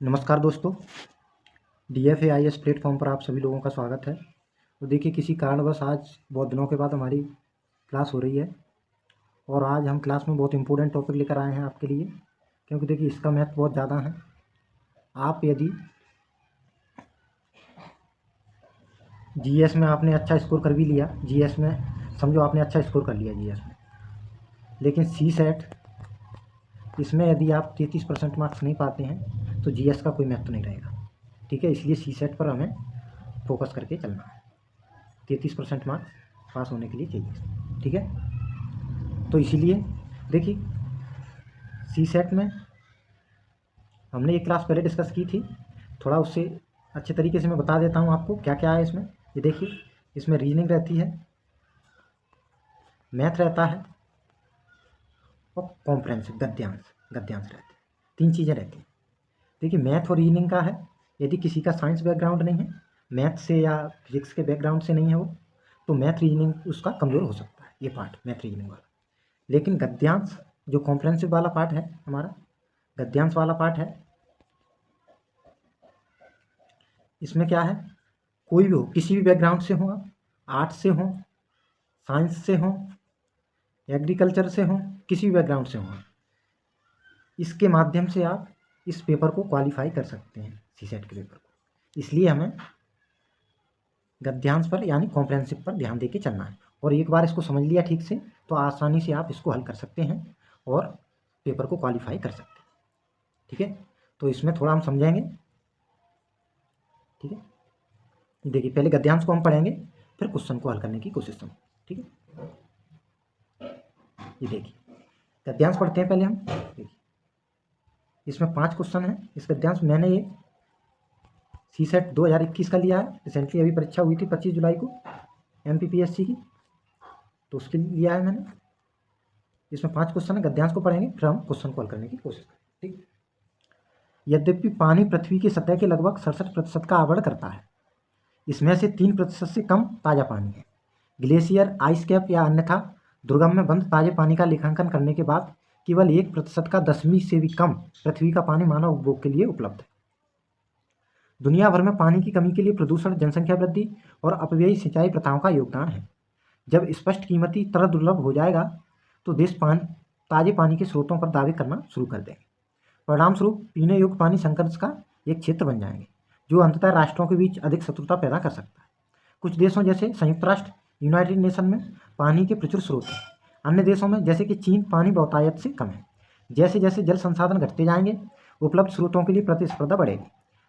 नमस्कार दोस्तों, DFAIS platform पर आप सभी लोगों का स्वागत है। तो देखिए, किसी कारणवश आज बहुत दिनों के बाद हमारी क्लास हो रही है और आज हम क्लास में बहुत इंपॉर्टेंट टॉपिक लेकर आए हैं आपके लिए, क्योंकि देखिए इसका महत्व बहुत ज़्यादा है। आप यदि GS में आपने अच्छा स्कोर कर भी लिया, GS में समझो आपने अच्छा स्कोर कर लिया GS में, लेकिन CSAT इसमें यदि आप 33% मार्क्स नहीं पाते हैं तो GS का कोई महत्व नहीं रहेगा। ठीक है, इसलिए CSAT पर हमें फोकस करके चलना है। 33% मार्क्स पास होने के लिए चाहिए। ठीक है, तो इसीलिए देखिए CSAT में हमने एक क्लास पहले डिस्कस की थी, थोड़ा उससे अच्छे तरीके से मैं बता देता हूँ आपको क्या क्या है इसमें। ये देखिए, इसमें रीजनिंग रहती है, मैथ रहता है और कॉम्प्रहेंसिव गद्यांश रहते हैं। 3 चीज़ें रहती हैं। देखिए, मैथ और रीजनिंग का है, यदि किसी का साइंस बैकग्राउंड नहीं है, मैथ से या फिजिक्स के बैकग्राउंड से नहीं है वो, तो मैथ रीजनिंग उसका कमज़ोर हो सकता है, ये पार्ट मैथ रीजनिंग वाला। लेकिन गद्यांश जो कॉम्प्रहेंसिव वाला पार्ट है, हमारा गद्यांश वाला पार्ट है, इसमें क्या है, कोई भी हो, किसी भी बैकग्राउंड से हो, आप आर्ट्स से हो, साइंस से हो, एग्रीकल्चर से हो, किसी भी बैकग्राउंड से हो, इसके माध्यम से आप इस पेपर को क्वालिफाई कर सकते हैं, CSAT के पेपर को। इसलिए हमें गद्यांश पर यानी कॉम्प्रहेंसिव पर ध्यान देके चलना है, और एक बार इसको समझ लिया ठीक से तो आसानी से आप इसको हल कर सकते हैं और पेपर को क्वालिफाई कर सकते हैं। ठीक है, तो इसमें थोड़ा हम समझेंगे। ठीक है, देखिए पहले गद्यांश को हम पढ़ेंगे, फिर क्वेश्चन को हल करने की कोशिश करेंगे। ठीक है, ये देखिए गद्यांश पढ़ते हैं पहले हम। देखिए इसमें 5 क्वेश्चन हैं इस गद्यांश। मैंने ये CSAT 2021 का लिया है, रिसेंटली अभी परीक्षा हुई थी 25 जुलाई को MPPSC की, तो उसके लिए लिया है मैंने। इसमें 5 क्वेश्चन है, गद्यांश को पढ़ेंगे, फिर हम क्वेश्चन को हल करने की कोशिश करेंगे। ठीक, यद्यपि पानी पृथ्वी की सतह के लगभग 67% का आवरण करता है, इसमें से 3% से कम ताज़ा पानी है। ग्लेशियर, आइस कैप या अन्यथा दुर्गम में बंद ताजे पानी का लेखांकन करने के बाद केवल 1% का 10वीं से भी कम पृथ्वी का पानी मानव उपभोग के लिए उपलब्ध है। दुनिया भर में पानी की कमी के लिए प्रदूषण, जनसंख्या वृद्धि और अपव्ययी सिंचाई प्रथाओं का योगदान है। जब स्पष्ट कीमती तरल दुर्लभ हो जाएगा तो देश ताजे पानी के स्रोतों पर दावे करना शुरू कर देंगे। परिणामस्वरूप पीने योग्य पानी संकट का एक क्षेत्र बन जाएंगे, जो अंततः राष्ट्रों के बीच अधिक शत्रुता पैदा कर सकता है। कुछ देशों जैसे संयुक्त राष्ट्र, यूनाइटेड नेशन में पानी के प्रचुर स्रोत हैं। अन्य देशों में जैसे कि चीन, पानी बहुतायत से कम है। जैसे जैसे जल संसाधन घटते जाएंगे, उपलब्ध स्रोतों के लिए प्रतिस्पर्धा बढ़ेगी।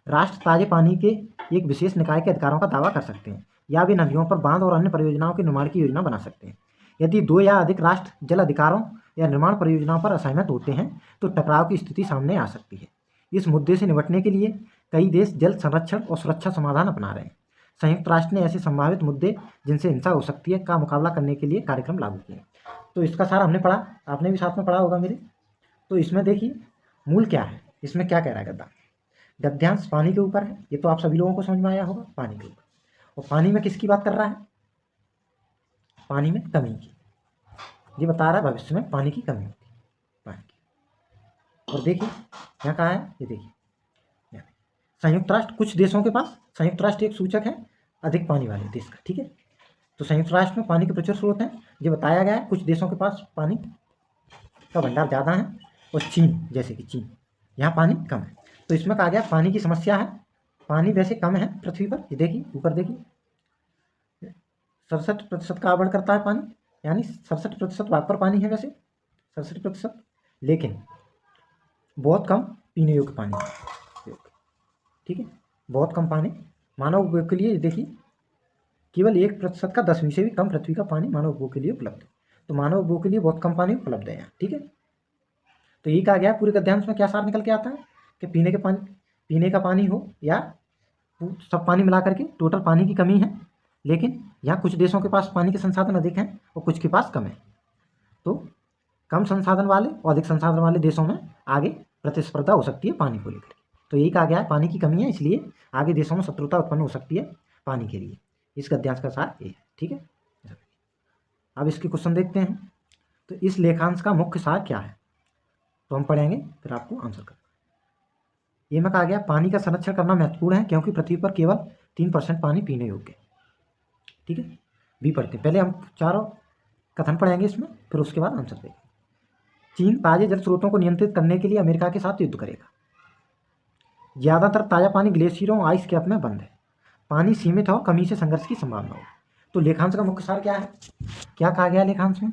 राष्ट्र ताजे पानी के एक विशेष निकाय के अधिकारों का दावा कर सकते हैं, या वे नदियों पर बांध और अन्य परियोजनाओं के निर्माण की योजना बना सकते हैं। यदि 2 या अधिक राष्ट्र जल अधिकारों या निर्माण परियोजनाओं पर असहमत होते हैं तो टकराव की स्थिति सामने आ सकती है। इस मुद्दे से निपटने के लिए कई देश जल संरक्षण और सुरक्षा समाधान अपना रहे हैं। संयुक्त राष्ट्र ने ऐसे संभावित मुद्दे जिनसे हिंसा हो सकती है का मुकाबला करने के लिए कार्यक्रम लागू किए। तो इसका सार हमने पढ़ा, आपने भी साथ में पढ़ा होगा मेरे। तो इसमें देखिए मूल क्या है, इसमें क्या कह रहा है गद्दा। गद्यांश पानी के ऊपर है, ये तो आप सभी लोगों को समझ में आया होगा, पानी के ऊपर। और पानी में किसकी बात कर रहा है, पानी में कमी की। ये बता रहा है भविष्य में पानी की कमी होती है, पानी की। और देखिए यहाँ कहा है, ये देखिए संयुक्त राष्ट्र, कुछ देशों के पास, संयुक्त राष्ट्र एक सूचक है अधिक पानी वाले देश का। ठीक है, तो संयुक्त राष्ट्र में पानी के प्रचुर स्रोत हैं, ये बताया गया है। कुछ देशों के पास पानी का भंडार ज़्यादा है, और चीन, जैसे कि चीन, यहाँ पानी कम है। तो इसमें कहा गया पानी की समस्या है, पानी वैसे कम है पृथ्वी पर। ये देखिए ऊपर देखिए 67% का आवरण करता है पानी, यानी 67% वहाँ पर पानी है वैसे 67%, लेकिन बहुत कम पीने योग्य पानी है। ठीक है, बहुत कम पानी मानव उपयोग के लिए। देखिए केवल 1% का 10वीं से भी कम पृथ्वी का पानी मानव उपभोग के लिए उपलब्ध है। तो मानव उपभोग के लिए बहुत कम पानी उपलब्ध है यहाँ। ठीक है, तो यही कहा गया है। पूरे गद्यांश में क्या सार निकल के आता है कि पीने का पानी हो या सब पानी मिला करके टोटल पानी की कमी है, लेकिन यहाँ कुछ देशों के पास पानी के संसाधन अधिक हैं और कुछ के पास कम है। तो कम संसाधन वाले और अधिक संसाधन वाले देशों में आगे प्रतिस्पर्धा हो सकती है पानी को लेकर। तो यही कहा गया है, पानी की कमी है, इसलिए आगे देशों में शत्रुता उत्पन्न हो सकती है पानी के लिए। इस गद्यांश का सार ये है। ठीक है, अब इसके क्वेश्चन देखते हैं। तो इस लेखांश का मुख्य सार क्या है, तो हम पढ़ेंगे फिर आपको आंसर कर। ए में कहा गया पानी का संरक्षण करना महत्वपूर्ण है क्योंकि पृथ्वी पर केवल 3% पानी पीने योग्य है। ठीक है, बी पढ़ते हैं। पहले हम चारों कथन पढ़ेंगे इसमें, फिर उसके बाद आंसर देंगे। चीन ताजे जल स्रोतों को नियंत्रित करने के लिए अमेरिका के साथ युद्ध करेगा। ज़्यादातर ताज़ा पानी ग्लेशियरों और आइस कैप में बंद है। पानी सीमित है और कमी से संघर्ष की संभावना हो। तो लेखांश का मुख्य सार क्या है? क्या कहा गया लेखांश में?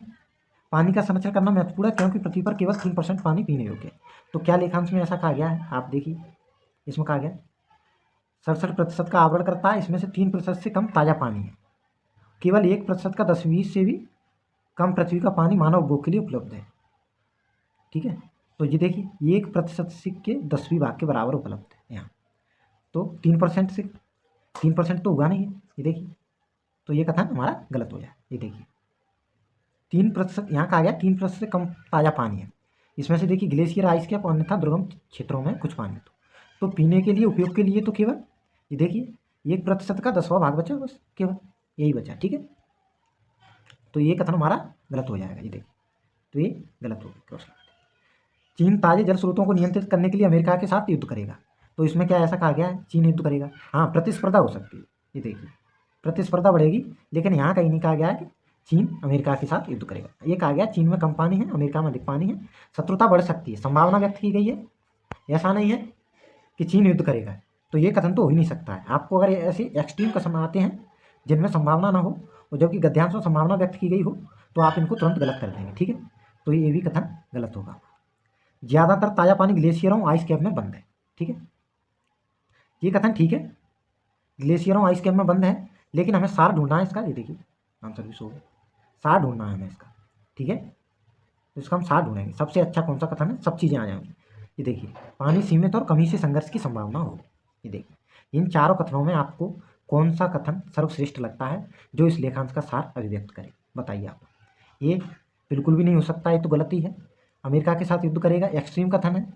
पानी का संरक्षण करना महत्वपूर्ण है क्योंकि पृथ्वी पर केवल 3% पानी पीने योग्य है। तो क्या लेखांश में ऐसा कहा गया है? आप देखिए, इसमें कहा गया 67% का आवरण करता है, इसमें से 3% से कम ताज़ा पानी है। केवल 1% का 10-20 से भी कम पृथ्वी का पानी मानव उपभोग के लिए उपलब्ध है। ठीक है, तो ये देखिए 1% के 10वीं भाग के बराबर उपलब्ध है यहाँ। तो 3% तो हुआ नहीं है, ये देखिए। तो ये कथन हमारा गलत हो जाए। ये देखिए 3%, यहाँ कहा गया 3% से कम ताज़ा पानी है। इसमें से देखिए ग्लेशियर, आइस कैप और अन्यथा दुर्गम क्षेत्रों में कुछ पानी। तो पीने के लिए, उपयोग के लिए तो केवल ये देखिए 1% का 10वां भाग बचा, बस केवल यही बचा। ठीक है, तो ये कथन हमारा गलत हो जाएगा। ये देखिए, तो ये गलत हो गया। चीन ताजे जल स्रोतों को नियंत्रित करने के लिए अमेरिका के साथ युद्ध करेगा। तो इसमें क्या ऐसा कहा गया है चीन युद्ध करेगा? हाँ, प्रतिस्पर्धा हो सकती है। ये देखिए प्रतिस्पर्धा बढ़ेगी, लेकिन यहाँ कहीं नहीं कहा गया है कि चीन अमेरिका के साथ युद्ध करेगा। ये कहा गया चीन में कम पानी है, अमेरिका में अधिक पानी है, शत्रुता बढ़ सकती है, संभावना व्यक्त की गई है। ऐसा नहीं है कि चीन युद्ध करेगा। तो ये कथन तो हो ही नहीं सकता है। आपको अगर ऐसे एक्सट्रीम कथन आते हैं जिनमें संभावना ना हो और जबकि गद्यांश में संभावना व्यक्त की गई हो, तो आप इनको तुरंत गलत कर देंगे। ठीक है, तो ये भी कथन गलत होगा। ज़्यादातर ताज़ा पानी ग्लेशियरों आइस कैप में बंद है। ठीक है, ये कथन ठीक है, ग्लेशियरों आइस कैप में बंद है, लेकिन हमें सार ढूंढना है इसका। ये देखिए आंसर भी सो गया, सार ढूंढना है हमें इसका। ठीक है, तो इसका हम सार ढूंढेंगे। सबसे अच्छा कौन सा कथन है, सब चीज़ें आ जाएंगी। ये देखिए पानी सीमित और कमी से संघर्ष की संभावना होगी। ये देखिए इन चारों कथनों में आपको कौन सा कथन सर्वश्रेष्ठ लगता है जो इस लेखांश का सार अभिव्यक्त करे? बताइए आप। ये बिल्कुल भी नहीं हो सकता, ये तो गलती है। अमेरिका के साथ युद्ध करेगा, एक्सट्रीम कथन है।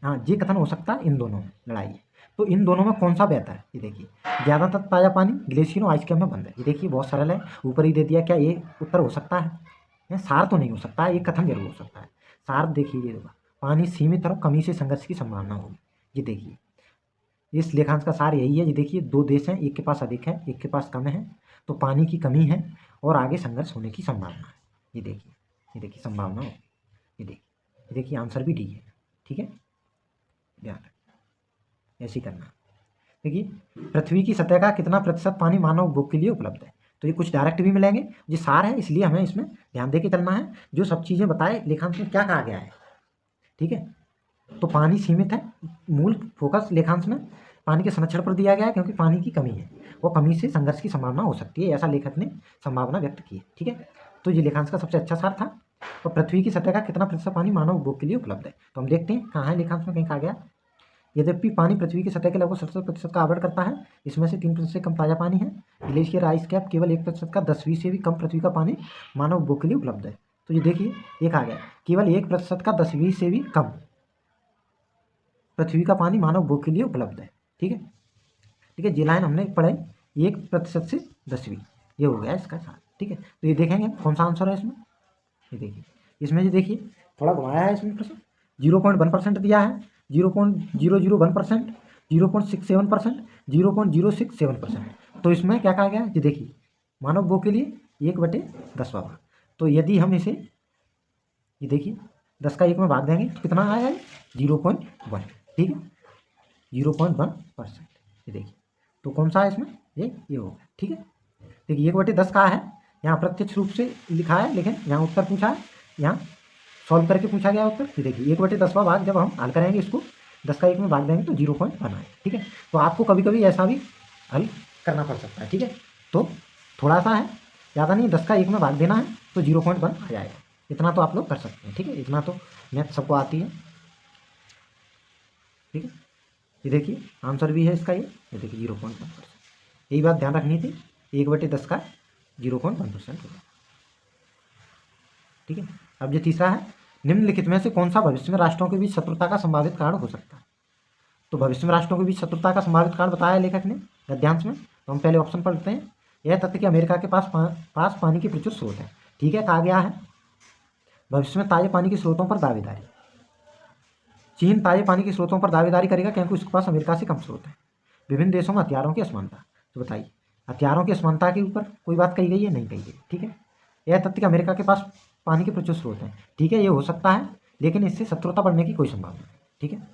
हाँ, ये कथन हो सकता है इन दोनों में लड़ाई है। तो इन दोनों में कौन सा बेहतर है? ये देखिए ज़्यादातर ताज़ा पानी ग्लेशियरों आइस कैप में बंद है। ये देखिए बहुत सरल है, ऊपर ही दे दिया। क्या ये उत्तर हो सकता है? सार तो नहीं हो सकता है, ये कथन जरूर हो सकता है। सार देखिए ये होगा, पानी सीमित और कमी से संघर्ष की संभावना होगी। ये देखिए इस लेखांश का सार यही है। ये देखिए दो देश हैं, एक के पास अधिक है, एक के पास कम है, तो पानी की कमी है और आगे संघर्ष होने की संभावना है। ये देखिए संभावना हो। ये देखिए आंसर भी डी है। ठीक है, ध्यान रखें, ऐसे ही करना। देखिए पृथ्वी की सतह का कितना प्रतिशत पानी मानव उपभोग के लिए उपलब्ध है? तो ये कुछ डायरेक्ट भी मिलेंगे, ये सार है, इसलिए हमें इसमें ध्यान दे के चलना है। जो सब चीज़ें बताए लेखांश में क्या कहा गया है। ठीक है, तो पानी सीमित है, मूल फोकस लेखांश में पानी के संरक्षण पर दिया गया है क्योंकि पानी की कमी है और कमी से संघर्ष की संभावना हो सकती है, ऐसा लेखक ने संभावना व्यक्त की है। ठीक है, तो ये लेखांश का सबसे अच्छा सार था। और पृथ्वी की सतह का कितना प्रतिशत पानी मानव उपभोग के लिए उपलब्ध है? तो हम देखते हैं कहाँ है लेखांश में, कहीं कहा गया। यद्यपि पानी पृथ्वी की सतह के लगभग 70% का आवरण करता है, इसमें से 3% से कम ताज़ा पानी है। ग्लेशियर, आइस कैप केवल 1% का 10वीं से भी कम पृथ्वी का पानी मानव उपभोग के लिए उपलब्ध है। तो ये देखिए ये कहा गया केवल 1% का 10वीं से भी कम पृथ्वी का पानी मानव उपभोग के लिए उपलब्ध है। ठीक है, ठीक है, ये लाइन हमने पढ़ाई 1% से 10वीं, ये हो गया इसका सार। ठीक है, तो ये देखेंगे कौन सा आंसर है इसमें। ये देखिए इसमें ये देखिए थोड़ा घुमाया है इसमें प्रश्न। 0.1% दिया है, 0.001%, 0.67%, 0.067%। तो इसमें क्या कहा गया है? ये देखिए मानव उपभोग के लिए 1/10वां भाग। तो यदि हम इसे ये देखिए 10 का 1 में भाग देंगे तो कितना आया है? 0.1। ठीक है, 0.1%। ये देखिए तो कौन सा है इसमें? ये होगा। ठीक है, देखिए 1/10 का है, यहाँ प्रत्यक्ष रूप से लिखा है, लेकिन यहाँ उत्तर पूछा है, यहाँ सॉल्व करके पूछा गया उत्तर। ये देखिए 1/10वां भाग जब हम हल करेंगे इसको 10 का 1 में भाग देंगे तो 0.1 आए। ठीक है, तो आपको कभी कभी ऐसा भी हल करना पड़ सकता है। ठीक है, तो थोड़ा सा है, ज़्यादा नहीं, 10 का 1 में भाग देना है तो 0.1 आ जाएगा। इतना तो आप लोग कर सकते हैं। ठीक है, इतना तो मैथ सबको आती है। ठीक है, ये देखिए आंसर भी है इसका ये देखिए 0.1%। यही बात ध्यान रखनी थी, 1/10 का 0.1% होगा। ठीक है, अब ये तीसरा है, निम्नलिखित में से कौन सा भविष्य में राष्ट्रों के बीच शत्रुता का संभावित कारण हो सकता है? तो भविष्य में राष्ट्रों के बीच शत्रुता का संभावित कारण बताया लेखक ने गद्यांश में। तो हम पहले ऑप्शन पढ़ते हैं। यह तथ्य कि अमेरिका के पास पानी के प्रचुर स्रोत है। ठीक है, कहा गया है भविष्य में ताजे पानी के स्रोतों पर दावेदारी। चीन ताजे पानी के स्रोतों पर दावेदारी करेगा क्योंकि उसके पास अमेरिका से कम स्रोत है। विभिन्न देशों में हथियारों की असमानता, तो बताइए हथियारों की असमानता के ऊपर कोई बात कही गई है? नहीं कही गई। ठीक है, यह तथ्य कि अमेरिका के पास पानी के प्रचुर स्रोत हैं। ठीक है, ये हो सकता है, लेकिन इससे शत्रुता बढ़ने की कोई संभावना नहीं। ठीक है,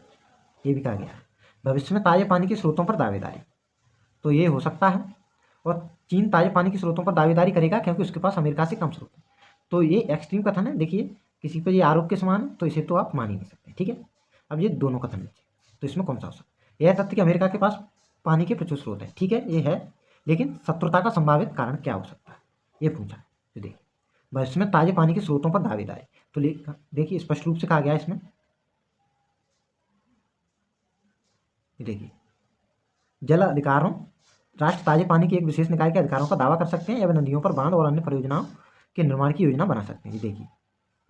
ये भी कहा गया है। भविष्य में ताजे पानी के स्रोतों पर दावेदारी, तो ये हो सकता है। और चीन ताजे पानी के स्रोतों पर दावेदारी करेगा क्योंकि उसके पास अमेरिका से कम स्रोत है। तो ये एक्सट्रीम कथन है। देखिए किसी पर ये आरोप के समान है, तो इसे तो आप मान ही नहीं सकते। ठीक है, अब ये दोनों कथन बचे, तो इसमें कौन सा हो सकता है? यह तथ्य कि अमेरिका के पास पानी के प्रचुर स्रोत है। ठीक है, ये है, लेकिन शत्रुता का संभावित कारण क्या हो सकता है, ये पूछा है। तो देखिए भविष्य में ताजे पानी के स्रोतों पर दावेदारी, तो देखिए स्पष्ट रूप से कहा गया है इसमें। देखिए जल अधिकारों, राष्ट्र ताजे पानी के एक विशेष निकाय के अधिकारों का दावा कर सकते हैं या वे नदियों पर बांध और अन्य परियोजनाओं के निर्माण की योजना बना सकते हैं। ये देखिए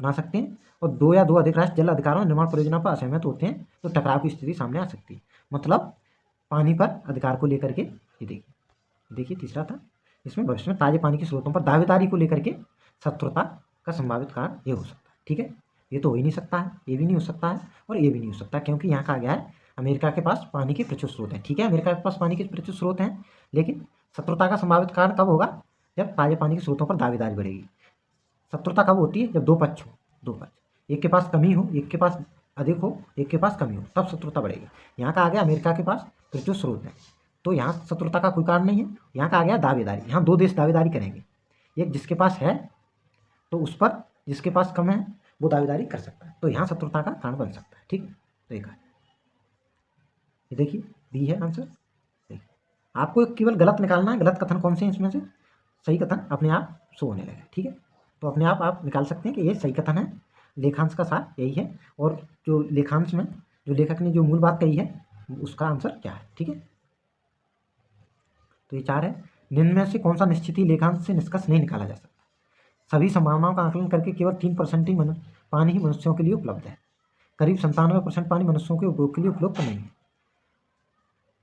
बना सकते हैं। और दो या दो अधिक राष्ट्र जल अधिकारों निर्माण परियोजना पर असहमत होते हैं तो टकराव की स्थिति सामने आ सकती है। मतलब पानी पर अधिकार को लेकर के, ये देखिए तीसरा था, इसमें भविष्य में ताजे पानी के स्रोतों पर दावेदारी को लेकर के शत्रुता का संभावित कारण ये हो सकता है। ठीक है, ये तो हो ही नहीं सकता है, ये भी नहीं हो सकता है और ये भी नहीं हो सकता, क्योंकि यहाँ कहा गया है अमेरिका के पास पानी के प्रचुर स्रोत हैं। ठीक है, अमेरिका के पास पानी के प्रचुर स्रोत हैं, लेकिन शत्रुता का संभावित कारण कब होगा? जब ताजे पानी के स्रोतों पर दावेदारी बढ़ेगी। शत्रुता कब होती है? जब दो पक्ष हो, दो पक्ष, एक के पास कमी हो, एक के पास अधिक हो, एक के पास कमी हो, तब शत्रुता बढ़ेगी। यहाँ कहा गया अमेरिका के पास प्रचुर स्रोत है, तो यहाँ शत्रुता का कोई कारण नहीं है। यहाँ कहा गया दावेदारी, यहाँ दो देश दावेदारी करेंगे, एक जिसके पास है तो उस पर जिसके पास कम है वो दावेदारी कर सकता है, तो यहाँ शत्रुता का कारण बन सकता है। ठीक, तो ये देखिए दी है आंसर। देखिए आपको केवल गलत निकालना है, गलत कथन कौन से हैं इसमें से, सही कथन अपने आप शो होने लगे। ठीक है, तो अपने आप निकाल सकते हैं कि ये सही कथन है। लेखांश का सार यही है, और जो लेखांश में जो लेखक ने जो मूल बात कही है उसका आंसर क्या है। ठीक है, तो ये 4 है। निम्न में से कौन सा निश्चित ही लेखांश से निष्कर्ष नहीं निकाला जा सकता? सभी संभावनाओं का आकलन करके केवल 3% ही पानी ही मनुष्यों के लिए उपलब्ध है। करीब 97% पानी मनुष्यों के उपयोग के लिए उपलब्ध नहीं है।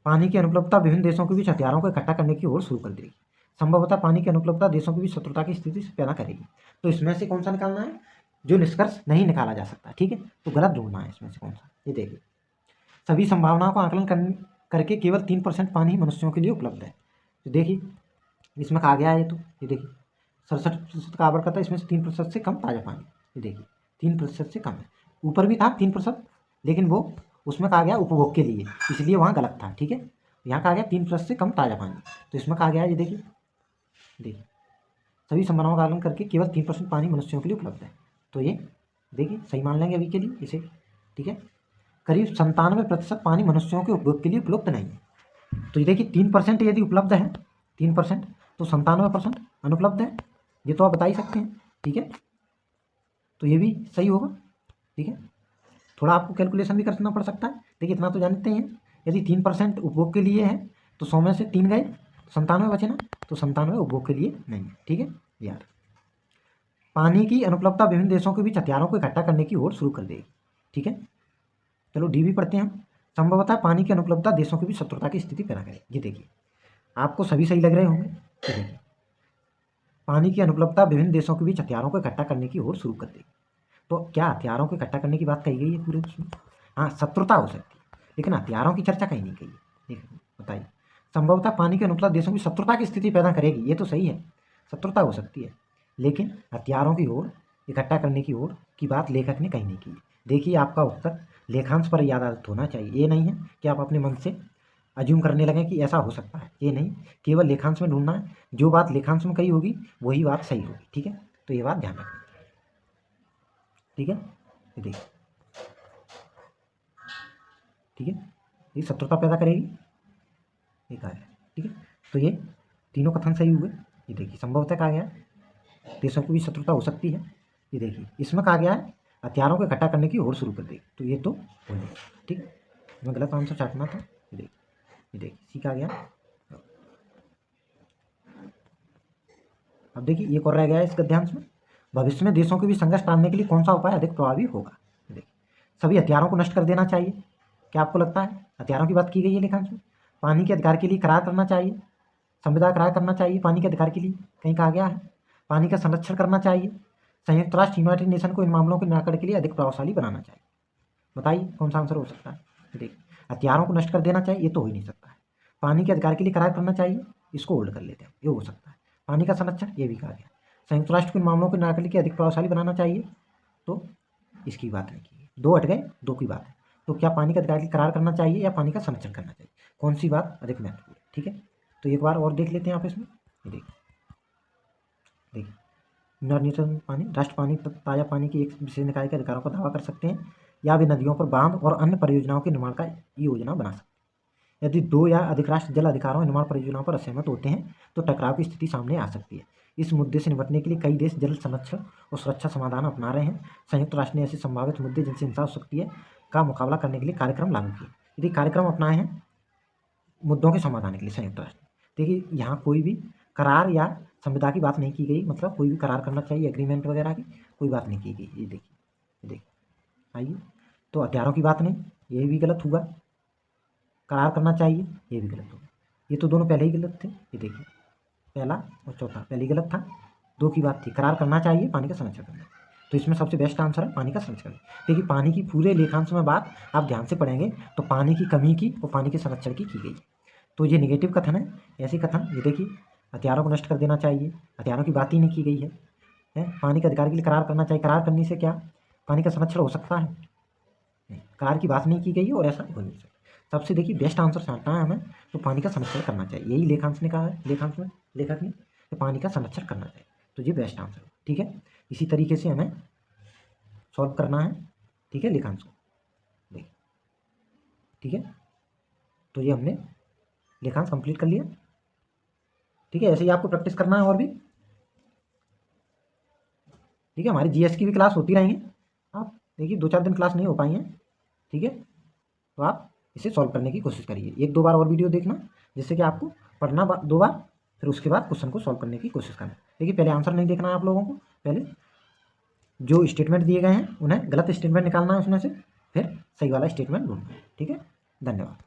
पानी की अनुपलब्धता विभिन्न देशों के बीच हथियारों को इकट्ठा करने की ओर शुरू कर देगी। संभवतः पानी की अनुपलब्धता देशों के बीच शत्रुता की स्थिति से पैदा करेगी। तो इसमें से कौन सा निकालना है? जो निष्कर्ष नहीं निकाला जा सकता। ठीक है, तो गलत ढूंढना है इसमें से कौन सा। ये देखिए सभी संभावनाओं का आकलन करके केवल 3% पानी ही मनुष्यों के लिए उपलब्ध है। तो देखिए इसमें कहा गया है, तो ये देखिए 67% का आवर करता है, इसमें से 3% से कम ताज़ा पानी। ये देखिए 3% से कम है, ऊपर भी था 3%, लेकिन वो उसमें कहा गया उपभोग के लिए, इसलिए वहाँ गलत था। ठीक है, यहाँ कहा गया 3% से कम ताज़ा पानी, तो इसमें कहा गया है ये देखिए सभी संभावनाओं का आकलन करके केवल 3% पानी मनुष्यों के लिए उपलब्ध है। तो ये देखिए सही मान लेंगे अभी के लिए इसे। ठीक है, करीब 97% पानी मनुष्यों के उपयोग के लिए उपलब्ध नहीं है। तो ये देखिए 3% यदि उपलब्ध है, 3%, तो 97% अनुपलब्ध है, ये तो आप बता ही सकते हैं। ठीक है, तो ये भी सही होगा। ठीक है, थोड़ा आपको कैलकुलेशन भी करना पड़ सकता है। देखिए इतना तो जानते हैं, यदि 3% उपभोग के लिए है तो 100 में से 3 गए, 97 बचे ना, तो 97 उपभोग के लिए नहीं है। ठीक है यार, पानी की अनुपलब्धता विभिन्न देशों के बीच हथियारों को इकट्ठा करने की ओर शुरू कर देगी। ठीक है, चलो डी भी पढ़ते हैं हम। संभवतः पानी की अनुपलब्धता देशों के बीच शत्रुता की स्थिति पैदा करेगी। ये देखिए आपको सभी सही लग रहे होंगे। तो देखिए पानी की अनुपलब्धता विभिन्न देशों के बीच हथियारों को इकट्ठा करने की ओर शुरू कर देगी। तो क्या हथियारों को इकट्ठा करने की बात कही गई है पूरे उसमें? हाँ, शत्रुता हो सकती है, लेकिन हथियारों की चर्चा कहीं नहीं कही है। देखिए बताइए, संभवतः पानी की अनुपलब्धता देशों की शत्रुता की स्थिति पैदा करेगी, ये तो सही है, शत्रुता हो सकती है, लेकिन हथियारों की ओर इकट्ठा करने की ओर की बात लेखक ने कहीं नहीं की है। देखिए आपका उत्तर लेखांश पर याद होना चाहिए, ये नहीं है कि आप अपने मन से अज्यूम करने लगें कि ऐसा हो सकता है, ये नहीं, केवल लेखांश में ढूंढना है, जो बात लेखांश में कही होगी वही बात सही होगी। ठीक है, तो ये बात ध्यान रखें। ठीक है, ये देखिए ठीक है, ये शत्रुता पैदा करेगी, ये कहा है। ठीक है, तो ये तीनों कथन सही हुए। ये देखिए संभवतः कहा गया देशों की भी शत्रुता हो सकती है। ये देखिए इसमें कहा गया है हथियारों को इकट्ठा करने की ओर शुरू कर देगी, तो ये तो हो नहीं। ठीक है, इसमें गलत आंसर चाटना था। ये देखिए सीखा गया। अब देखिए एक और रह गया है इस गद्यांश में, भविष्य में देशों के बीच संघर्ष टालने के लिए कौन सा उपाय अधिक प्रभावी होगा? देखिए सभी हथियारों को नष्ट कर देना चाहिए। क्या आपको लगता है? हथियारों की बात की गई है लेखांश में। पानी के अधिकार के लिए करार करना चाहिए, संविदा करार करना चाहिए पानी के अधिकार के लिए, कहीं कहा गया है। पानी का संरक्षण करना चाहिए, संयुक्त राष्ट्र यूनाइटेड नेशन को इन मामलों के निराकरण के लिए अधिक प्रभावशाली बनाना चाहिए। बताइए कौन सा आंसर हो सकता है। देखिए, हथियारों को नष्ट कर देना चाहिए, ये तो हो ही नहीं सकता है। पानी के अधिकार के लिए करार करना चाहिए, इसको होल्ड कर लेते हैं, ये हो सकता है। पानी का संरक्षण, ये भी कहा गया। संयुक्त राष्ट्र के मामलों को नागरिक के अधिक प्रभावशाली बनाना चाहिए, तो इसकी बात नहीं की। दो हट गए, दो की बात है। तो क्या पानी का अधिकार के लिए करार करना चाहिए या पानी का संरक्षण करना चाहिए, कौन सी बात अधिक महत्वपूर्ण है। ठीक है, तो एक बार और देख लेते हैं आप इसमें। ये देखिए नवनीतम पानी, राष्ट्र पानी ताज़ा पानी की एक विशेष निकाय के अधिकारों का दावा कर सकते हैं, या वे नदियों पर बांध और अन्य परियोजनाओं के निर्माण का योजना बना सकते हैं। यदि दो या अधिक राष्ट्र जल अधिकारों और निर्माण परियोजनाओं पर असहमत होते हैं तो टकराव की स्थिति सामने आ सकती है। इस मुद्दे से निपटने के लिए कई देश जल संरक्षण और सुरक्षा समाधान अपना रहे हैं। संयुक्त राष्ट्र ने ऐसे संभावित मुद्दे जिनसे हिंसा हो सकती है का मुकाबला करने के लिए कार्यक्रम लागू किए। यदि कार्यक्रम अपनाए हैं मुद्दों के समाधान के लिए संयुक्त राष्ट्र। देखिए यहाँ कोई भी करार या संविदा की बात नहीं की गई, मतलब कोई भी करार करना चाहिए, एग्रीमेंट वगैरह की कोई बात नहीं की गई। ये देखिए आइए, तो हथियारों की बात नहीं, ये भी गलत हुआ। करार करना चाहिए, ये भी गलत होगा। ये तो दोनों पहले ही गलत थे। ये देखिए पहला और चौथा पहले ही गलत था। दो की बात थी करार करना चाहिए, पानी का संरक्षण करना। तो इसमें सबसे बेस्ट आंसर है पानी का संरक्षण। देखिए पानी की पूरे लेखांश में बात आप ध्यान से पढ़ेंगे तो पानी की कमी की और पानी के संरक्षण की गई। तो ये नेगेटिव कथन है। ऐसे कथन, ये देखिए हथियारों को नष्ट कर देना चाहिए, हथियारों की बात ही नहीं की गई है। पानी के अधिकार के लिए करार करना चाहिए, करार करने से क्या पानी का संरक्षण हो सकता है, नहीं, करार की बात नहीं की गई है और ऐसा हो नहीं सकता। सबसे देखिए बेस्ट आंसर चाहता है हमें, तो पानी का संरक्षण करना चाहिए, यही लेखांश ने कहा है, लेखांश में लेखक ने कि पानी का संरक्षण करना चाहिए, तो ये बेस्ट आंसर है। ठीक है, इसी तरीके से हमें सॉल्व करना है। ठीक है, लेखांश को देखिए। ठीक है, तो ये हमने लेखांश कंप्लीट कर लिया। ठीक है, ऐसे ही आपको प्रैक्टिस करना है और भी। ठीक है, हमारी जीएस की भी क्लास होती रहेंगी। आप देखिए 2-4 दिन क्लास नहीं हो पाई हैं। ठीक है, तो आप इसे सॉल्व करने की कोशिश करिए, 1-2 बार और वीडियो देखना, जिससे कि आपको पढ़ना 2 बार, फिर उसके बाद क्वेश्चन को सॉल्व करने की कोशिश करना। देखिए पहले आंसर नहीं देखना है आप लोगों को, पहले जो स्टेटमेंट दिए गए हैं उन्हें गलत स्टेटमेंट निकालना है उसमें से, फिर सही वाला स्टेटमेंट ढूंढना है। ठीक है, धन्यवाद।